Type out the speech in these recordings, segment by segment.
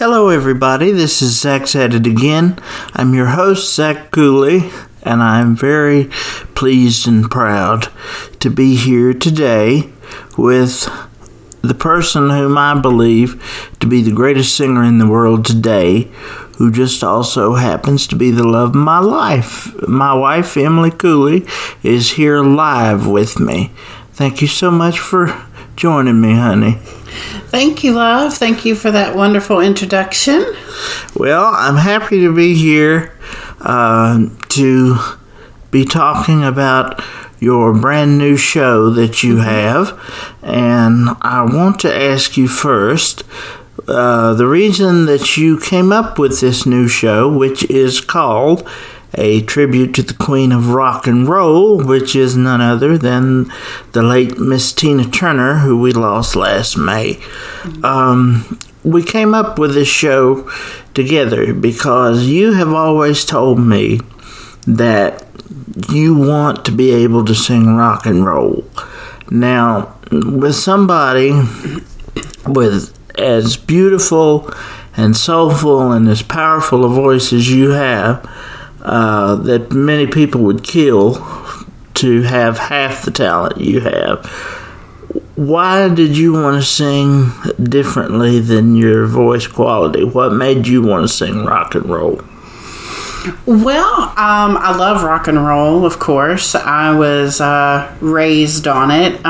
Hello everybody, this is Zach's at it again. I'm your host, Zach Cooley, and I'm very pleased and proud to be here today with the person whom I believe to be the greatest singer in the world today, who just also happens to be the love of my life. My wife, Emily Cooley, is here live with me. Thank you so much for joining me, honey. Thank you, love. Thank you for that wonderful introduction. Well, I'm happy to be here to be talking about your brand new show that you have. And I want to ask you first, the reason that you came up with this new show, which is called A Tribute to the Queen of Rock and Roll, which is none other than the late Miss Tina Turner, who we lost last May. We came up with this show together because you have always told me that you want to be able to sing rock and roll. Now, with somebody with as beautiful and soulful and as powerful a voice as you have, that many people would kill to have half the talent you have. Why did you want to sing differently than your voice quality? What made you want to sing rock and roll? Well, I love rock and roll, of course. I was raised on it.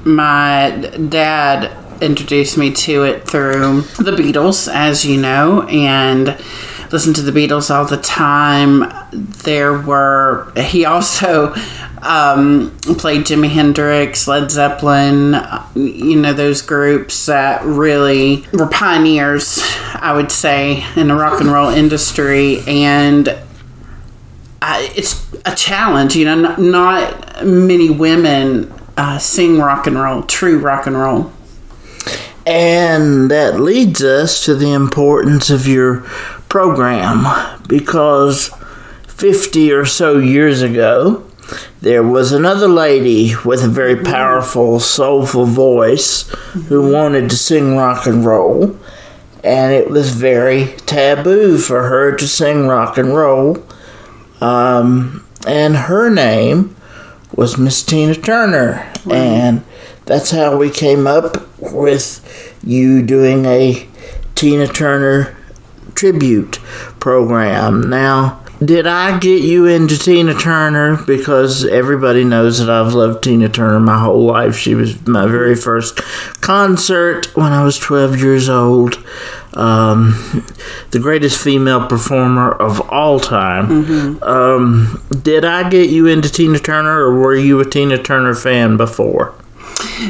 My dad introduced me to it through the Beatles, as you know, and listened to the Beatles all the time. He also played Jimi Hendrix, Led Zeppelin, those groups that really were pioneers, I would say, in the rock and roll industry. And it's a challenge, not many women sing rock and roll, true rock and roll. And that leads us to the importance of your program, because 50 or so years ago, there was another lady with a very powerful, soulful voice who wanted to sing rock and roll, and it was very taboo for her to sing rock and roll, and her name was Miss Tina Turner, and that's how we came up with you doing a Tina Turner tribute program. Now, did I get you into Tina Turner? Because everybody knows that I've loved Tina Turner my whole life. She was my very first concert when I was 12 years old. The greatest female performer of all time. Did I get you into Tina Turner, or were you a Tina Turner fan before?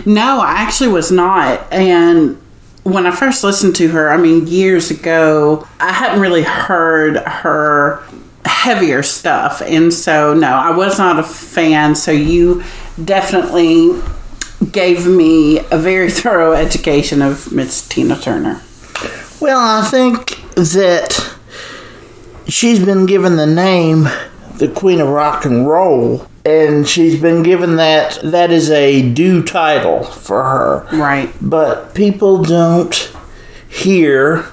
No, I actually was not. And when I first listened to her, years ago, I hadn't really heard her heavier stuff. And so, no, I was not a fan. So you definitely gave me a very thorough education of Miss Tina Turner. Well, I think that she's been given the name the Queen of Rock and Roll, and she's been given that is a due title for her. Right. But people don't hear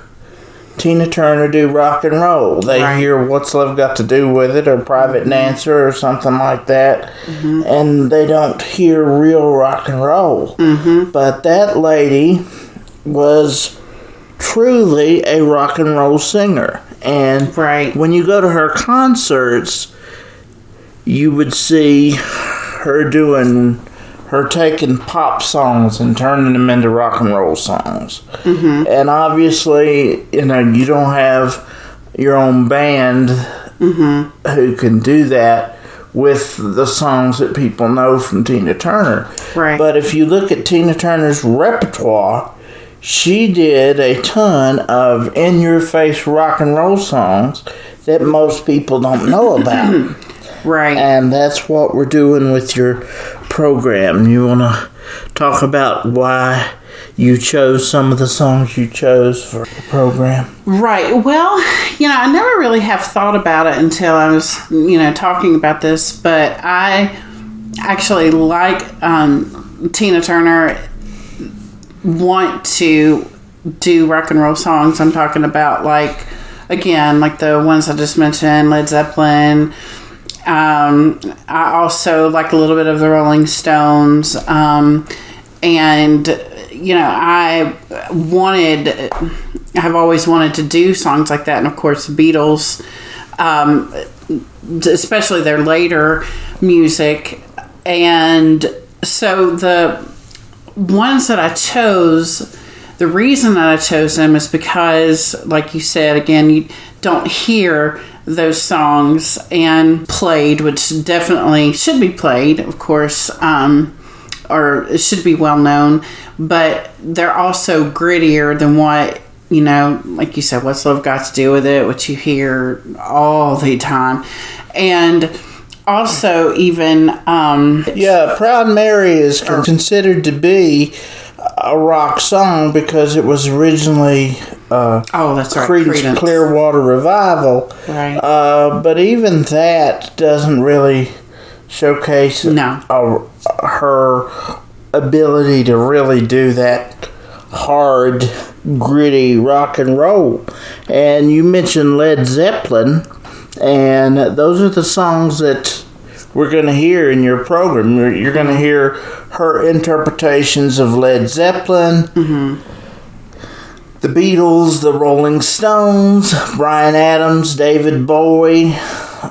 Tina Turner do rock and roll. They hear What's Love Got to Do with It, or Private Dancer, or something like that, and they don't hear real rock and roll. But that lady was truly a rock and roll singer. And when you go to her concerts, you would see her taking pop songs and turning them into rock and roll songs. And obviously, you don't have your own band who can do that with the songs that people know from Tina Turner. But if you look at Tina Turner's repertoire, she did a ton of in-your-face rock and roll songs that most people don't know about. And that's what we're doing with your program. You want to talk about why you chose some of the songs you chose for the program? Right. Well, I never really have thought about it until I was, talking about this, but I actually like Tina Turner, want to do rock and roll songs, I'm talking about like, again, like the ones I just mentioned, Led Zeppelin. I also like a little bit of the Rolling Stones. And, you know, I've always wanted to do songs like that. And of course, the Beatles, especially their later music. And so the ones that I chose, the reason that I chose them is because, like you said, again, you don't hear those songs and played, which definitely should be played, of course, or it should be well known, but they're also grittier than what, you know, like you said, What's Love Got to Do with It, which you hear all the time. And also even Proud Mary is considered to be a rock song because it was originally that's right, Creedence Clearwater Revival, right? But even that doesn't really showcase her ability to really do that hard, gritty rock and roll. And you mentioned Led Zeppelin, and those are the songs that we're going to hear in your program. You're going to hear her interpretations of Led Zeppelin, the Beatles, the Rolling Stones, Bryan Adams, David Bowie,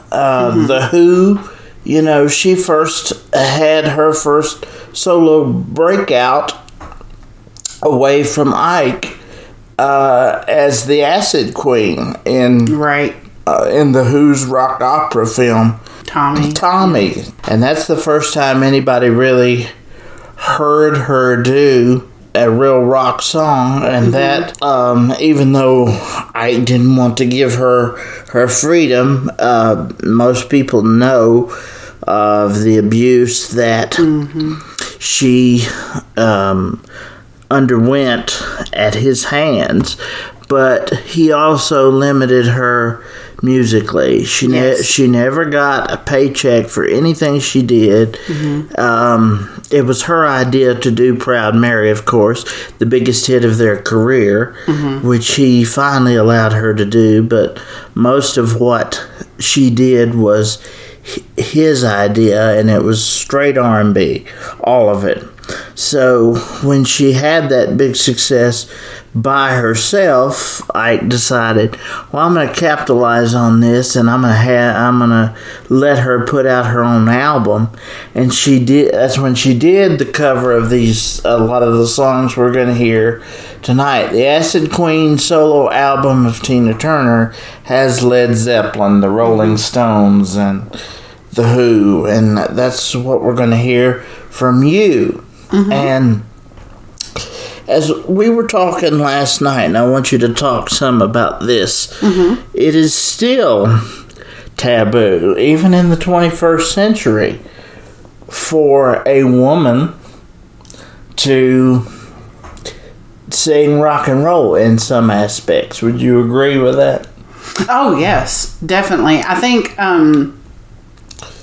The Who. You know, she first had her first solo breakout away from Ike as the Acid Queen in the Who's rock opera film Tommy. And that's the first time anybody really heard her do a real rock song, and that even though I didn't want to give her freedom, most people know of the abuse that she underwent at his hands, but he also limited her musically. She never got a paycheck for anything she did. It was her idea to do Proud Mary, of course, the biggest hit of their career, which he finally allowed her to do, but most of what she did was his idea, and it was straight R&B, all of it. So when she had that big success by herself, Ike decided, well, I'm going to capitalize on this, and I'm going to let her put out her own album. And she did. That's when she did the cover of a lot of the songs we're going to hear tonight. The Acid Queen solo album of Tina Turner has Led Zeppelin, the Rolling Stones, and The Who, and that's what we're going to hear from you. And as we were talking last night, and I want you to talk some about this, it is still taboo, even in the 21st century, for a woman to sing rock and roll in some aspects. Would you agree with that? Oh, yes, definitely. I think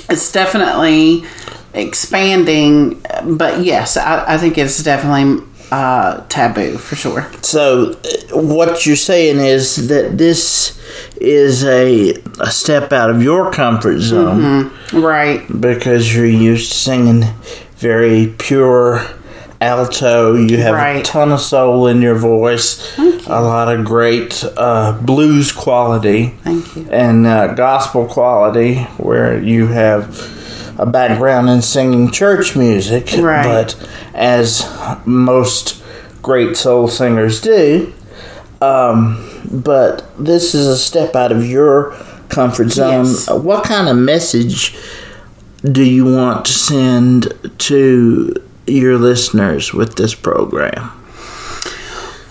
it's definitely expanding, but yes, I think it's definitely taboo for sure. So what you're saying is that this is a step out of your comfort zone, right? Because you're used to singing very pure alto. You have a ton of soul in your voice, a lot of great blues quality, and gospel quality, where you have a background in singing church music, but as most great soul singers do, but this is a step out of your comfort zone. What kind of message do you want to send to your listeners with this program?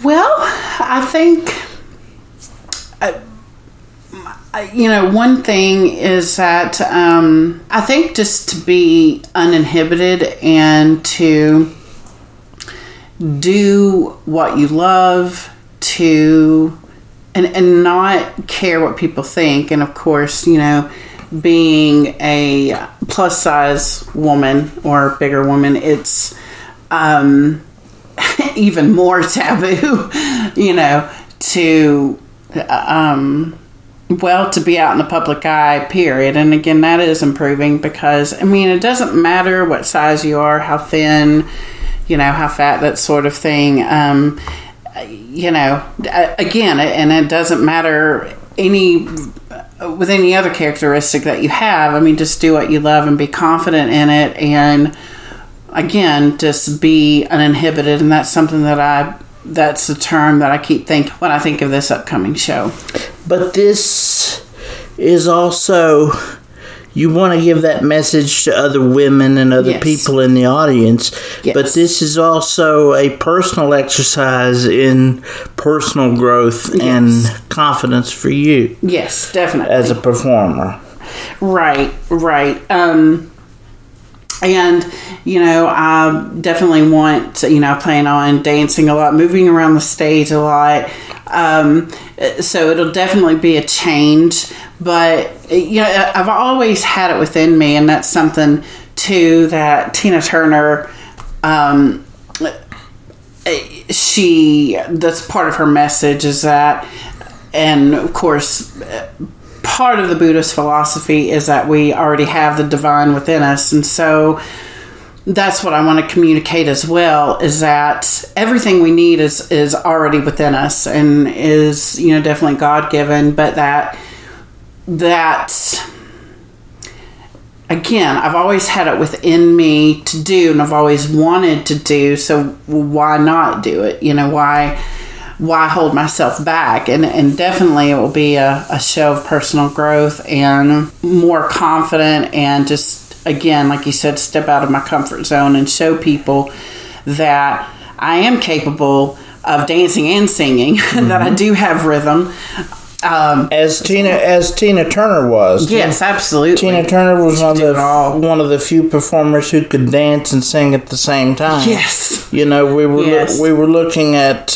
Well, I think one thing is that I think just to be uninhibited and to do what you love, and not care what people think. And of course, being a plus size woman or bigger woman, it's even more taboo, to to be out in the public eye, period. And again, that is improving because, it doesn't matter what size you are, how thin, how fat, that sort of thing. Again, and it doesn't matter with any other characteristic that you have. Just do what you love and be confident in it. And again, just be uninhibited. And that's something that's a term that I keep thinking when I think of this upcoming show. But this is also, you want to give that message to other women and other people in the audience. Yes. But this is also a personal exercise in personal growth and confidence for you. Yes, definitely. As a performer. Right. And, I definitely want to, I plan on dancing a lot, moving around the stage a lot. So it'll definitely be a change. But, I've always had it within me. And that's something, too, that Tina Turner, that's part of her message is that, and of course, part of the Buddhist philosophy is that we already have the divine within us. And so that's what I want to communicate as well, is that everything we need is already within us and is, definitely God-given, but that again, I've always had it within me to do, and I've always wanted to do, so why not do it? Why hold myself back? And definitely it will be a show of personal growth and more confident, and just, again, like you said, step out of my comfort zone and show people that I am capable of dancing and singing, that I do have rhythm. As Tina Turner was. Yes, absolutely. Tina Turner was one of the few performers who could dance and sing at the same time. Yes. We were looking at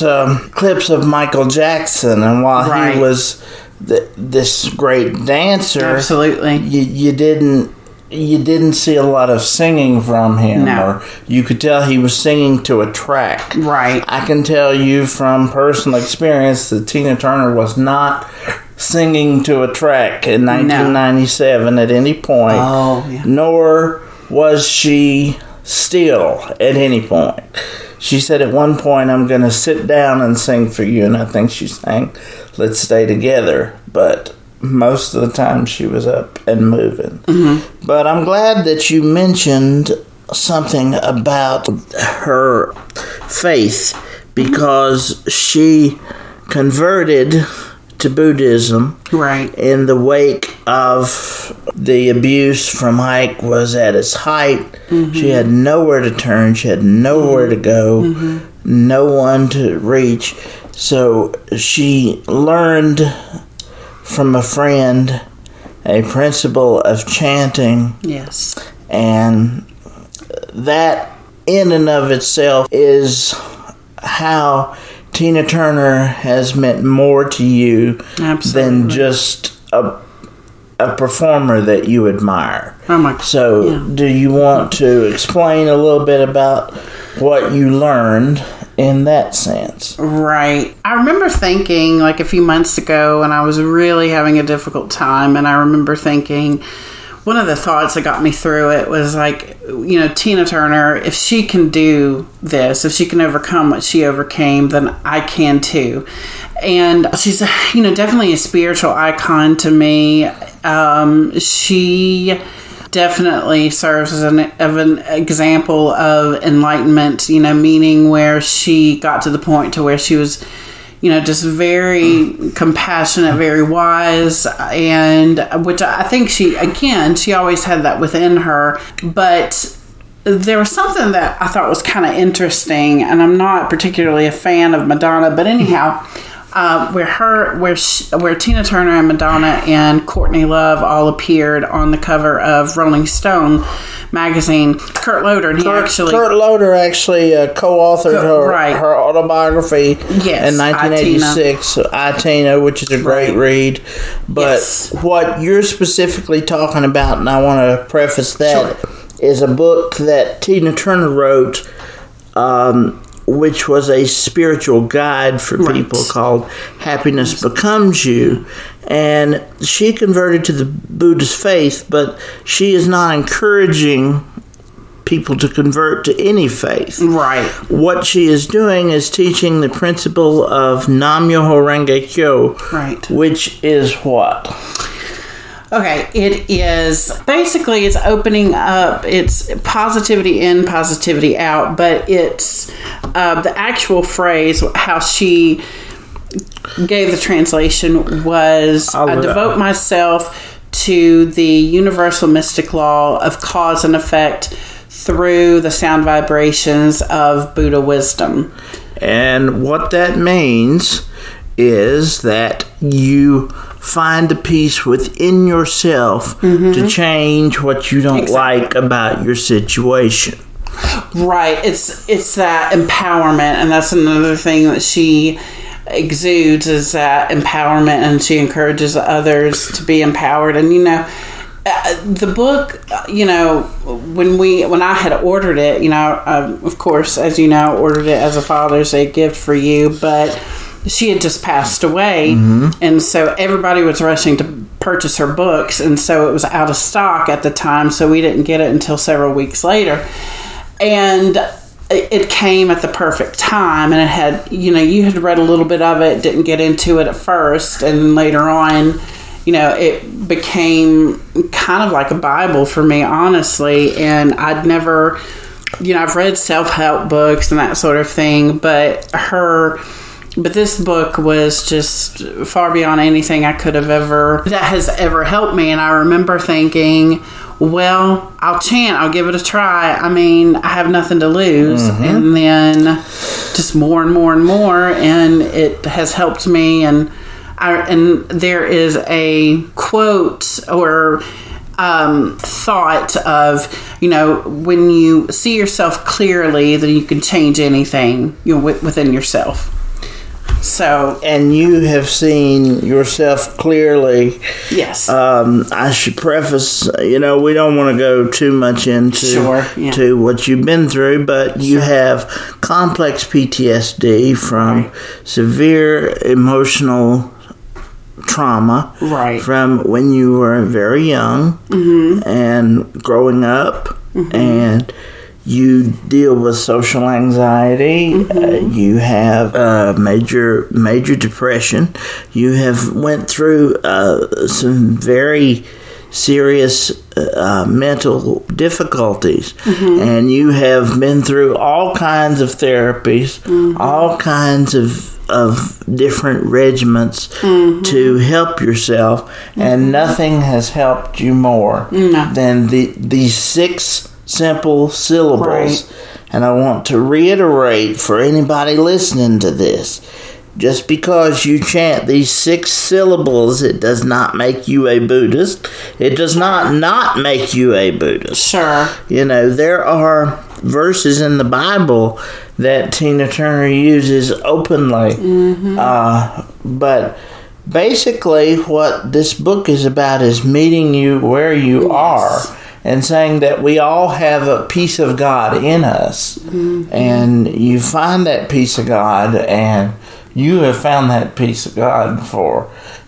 clips of Michael Jackson, and while he was this great dancer, absolutely, you didn't see a lot of singing from him, or you could tell he was singing to a track. Right. I can tell you from personal experience that Tina Turner was not singing to a track in 1997 at any point, nor was she still at any point. She said at one point, "I'm going to sit down and sing for you," and I think she sang "Let's Stay Together," but most of the time she was up and moving. Mm-hmm. But I'm glad that you mentioned something about her faith, because she converted to Buddhism in the wake of the abuse from Ike was at its height. Mm-hmm. She had nowhere to turn. She had nowhere to go, no one to reach. So she learned from a friend a principle of chanting. Yes. And that in and of itself is how Tina Turner has meant more to you than just a performer that you admire. Oh my God. So do you want to explain a little bit about what you learned in that sense? Right. I remember thinking, like a few months ago, when I was really having a difficult time, and I remember thinking, one of the thoughts that got me through it was like, Tina Turner, if she can do this, if she can overcome what she overcame, then I can too. And she's, definitely a spiritual icon to me. She definitely serves as an example of enlightenment, meaning where she got to the point to where she was, just very compassionate, very wise, and which I think she always had that within her. But there was something that I thought was kind of interesting, and I'm not particularly a fan of Madonna, but anyhow, where Tina Turner and Madonna and Courtney Love all appeared on the cover of Rolling Stone magazine. Kurt Loder actually co-authored her autobiography in 1986, I, Tina, which is a great read. But what you're specifically talking about, and I want to preface that, is a book that Tina Turner wrote which was a spiritual guide for people called Happiness Becomes You. And she converted to the Buddhist faith, but she is not encouraging people to convert to any faith. Right. What she is doing is teaching the principle of Nam-myoho Renge-kyo, which is what? Okay, it is basically it's opening up. It's positivity in, positivity out, but it's the actual phrase. How she gave the translation was, "I devote myself to the universal mystic law of cause and effect through the sound vibrations of Buddha wisdom." And what that means is that you find a peace within yourself to change what you don't like about your situation. Right. It's that empowerment, and that's another thing that she exudes, is that empowerment, and she encourages others to be empowered. And the book, when I had ordered it, of course, as you know, ordered it as a Father's Day gift for you, but she had just passed away, and so everybody was rushing to purchase her books, and so it was out of stock at the time, so we didn't get it until several weeks later. And it came at the perfect time, and it had, you had read a little bit of it, didn't get into it at first, and later on, it became kind of like a Bible for me, honestly. And I'd never, I've read self-help books and that sort of thing, but this book was just far beyond anything I could have that has ever helped me. And I remember thinking, well, I'll give it a try. I mean, I have nothing to lose. And then just more and more and more, and it has helped me. And there is a quote or thought of, when you see yourself clearly, then you can change anything, within yourself. So, and you have seen yourself clearly. Yes. I should preface, we don't want to go too much into to what you've been through, but you have complex PTSD from severe emotional trauma from when you were very young and growing up, and you deal with social anxiety. You have major depression. You have went through some very serious mental difficulties, and you have been through all kinds of therapies, all kinds of different regimens to help yourself, and nothing has helped you more than these 6 simple syllables. And I want to reiterate for anybody listening to this, just because you chant these 6 syllables, it does not make you a Buddhist. It does not make you a Buddhist. Sure. There are verses in the Bible that Tina Turner uses openly. But basically what this book is about is meeting you where you are, and saying that we all have a piece of God in us. And you find that piece of God, and you have found that piece of God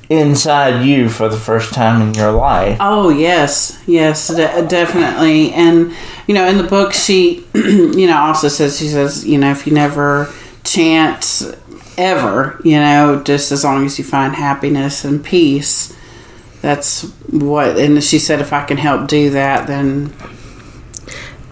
inside you for the first time in your life. Oh, yes, definitely. And, in the book, she, also says, if you never chant ever, just as long as you find happiness and peace, that's what, and she said, if I can help do that, then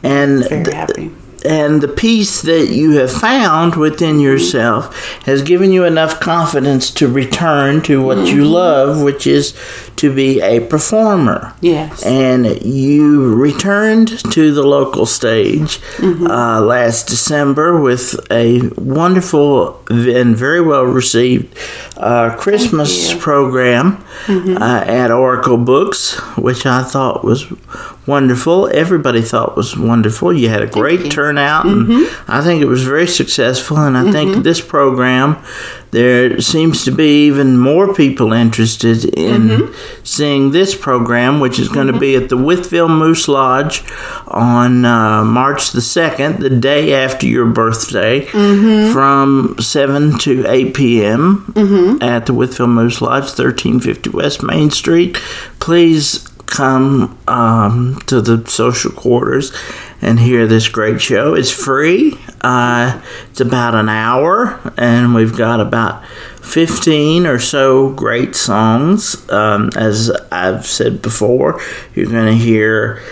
I'm very happy. And the peace that you have found within yourself has given you enough confidence to return to what you love, which is to be a performer. Yes. And you returned to the local stage last December with a wonderful and very well received Christmas program at Oracle Books, which I thought was wonderful. Everybody thought it was wonderful. You had a great turnout, and I think it was very successful. And I think this program, there seems to be even more people interested in seeing this program, which is going to be at the Withville Moose Lodge on March the 2nd, the day after your birthday, from 7 to 8 p.m. At the Withville Moose Lodge, 1350 West Main Street. Please come to the social quarters and hear this great show. It's free. It's about an hour, and we've got about 15 or so great songs. As I've said before, you're going to hear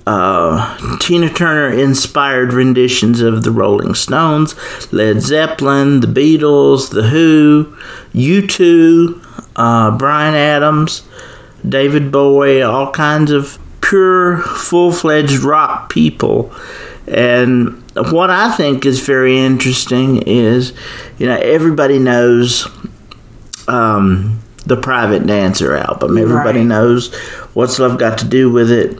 Tina Turner-inspired renditions of the Rolling Stones, Led Zeppelin, the Beatles, The Who, U2, Bryan Adams, David Bowie, all kinds of pure, full-fledged rock people. And what I think is very interesting is, everybody knows the Private Dancer album. Everybody knows What's Love Got to Do with It,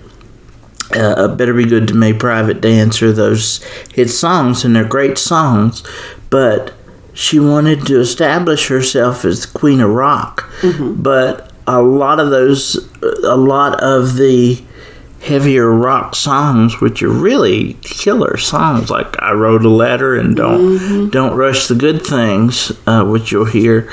Better Be Good to Me, Private Dancer, those hit songs, and they're great songs. But she wanted to establish herself as the Queen of Rock. But a lot of the heavier rock songs, which are really killer songs, like I Wrote a Letter and Don't Rush the Good Things, which you'll hear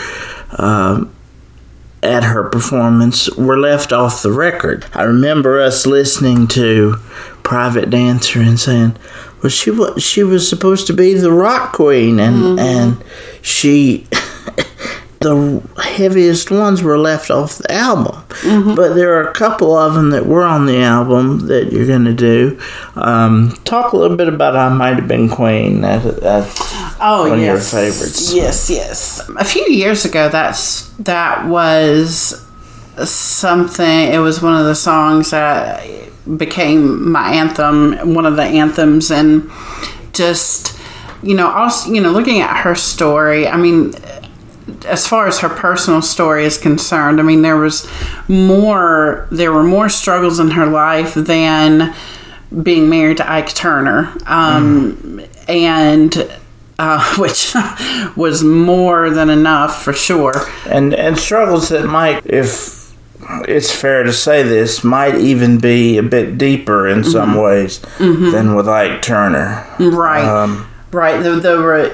at her performance, were left off the record. I remember us listening to Private Dancer and saying, well, she was supposed to be the rock queen, and she the heaviest ones were left off the album. But there are a couple of them that were on the album that you're going to do. Talk a little bit about I Might Have Been Queen. That's one of your favorites. Yes. A few years ago, that was something. It was one of the songs that became my anthem, one of the anthems, and just, also, looking at her story, I mean, as far as her personal story is concerned, I mean, there were more struggles in her life than being married to Ike Turner, and which was more than enough for sure. And struggles that might, if it's fair to say this, might even be a bit deeper in some ways than with Ike Turner. Right. Right. There were,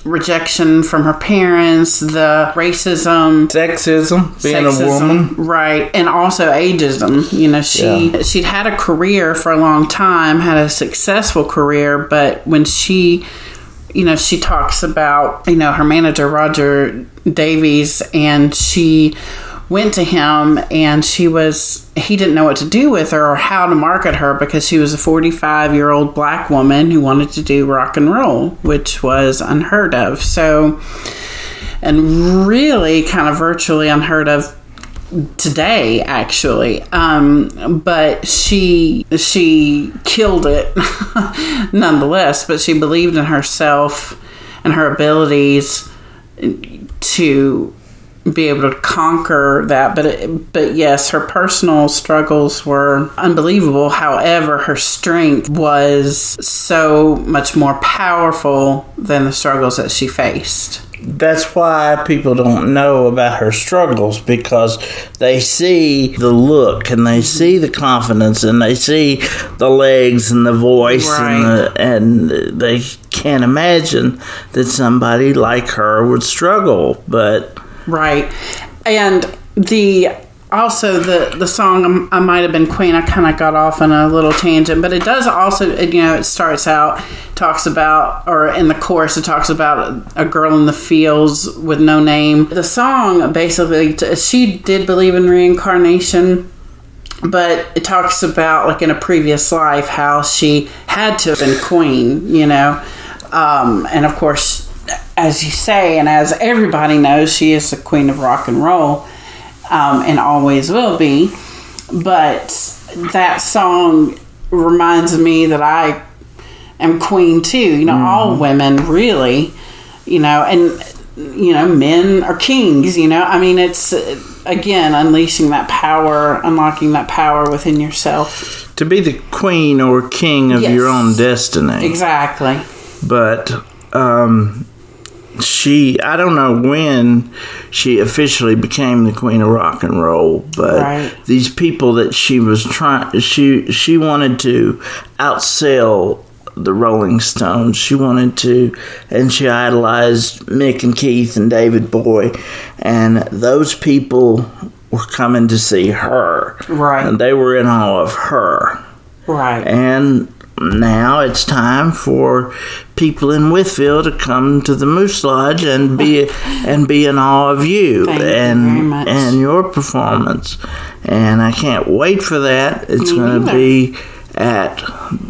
rejection from her parents, the racism, being a woman, right, and also ageism. She'd had a career for a long time, had a successful career, but when she talks about her manager Roger Davies, and she went to him, and he didn't know what to do with her or how to market her, because she was a 45-year-old black woman who wanted to do rock and roll, which was unheard of. So, and really kind of virtually unheard of today, actually. But she killed it nonetheless, but she believed in herself and her abilities to be able to conquer that, but yes, her personal struggles were unbelievable. However, her strength was so much more powerful than the struggles that she faced. That's why people don't know about her struggles, because they see the look and they see the confidence and they see the legs and the voice, and they can't imagine that somebody like her would struggle. But right. And the song I Might Have Been Queen, I kind of got off on a little tangent, but it does also, it starts out, talks about, or in the chorus, it talks about a girl in the fields with no name. The song, basically, she did believe in reincarnation, but it talks about, like, in a previous life, how she had to have been queen, and of course, as you say, and as everybody knows, she is the queen of rock and roll, and always will be. But that song reminds me that I am queen too. All women, really. And men are kings, I mean, it's, again, unleashing that power, unlocking that power within yourself. To be the queen or king of your own destiny. Exactly. But I don't know when she officially became the queen of rock and roll, but these people that she was she wanted to outsell the Rolling Stones. She wanted to, and she idolized Mick and Keith and David Bowie, and those people were coming to see her. Right. And they were in awe of her. Right. And now it's time for people in Whitfield to come to the Moose Lodge and be in awe of you. Thank you very much. And your performance. And I can't wait for that. It's going to be at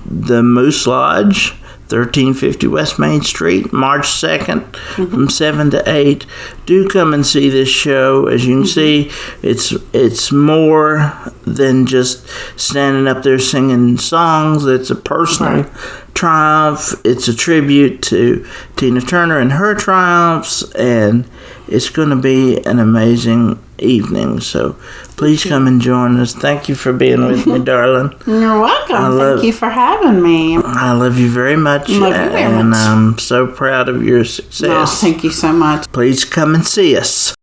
the Moose Lodge, 1350 West Main Street, March 2nd, from 7 to 8. Do come and see this show. As you can see, it's more than just standing up there singing songs. It's a personal triumph. It's a tribute to Tina Turner and her triumphs, and it's going to be an amazing evening. So please come and join us. Thank you for being with me, darling. You're welcome. Thank you for having me. I love you very much. Love you very much. And I'm so proud of your success. Oh, thank you so much. Please come and see us.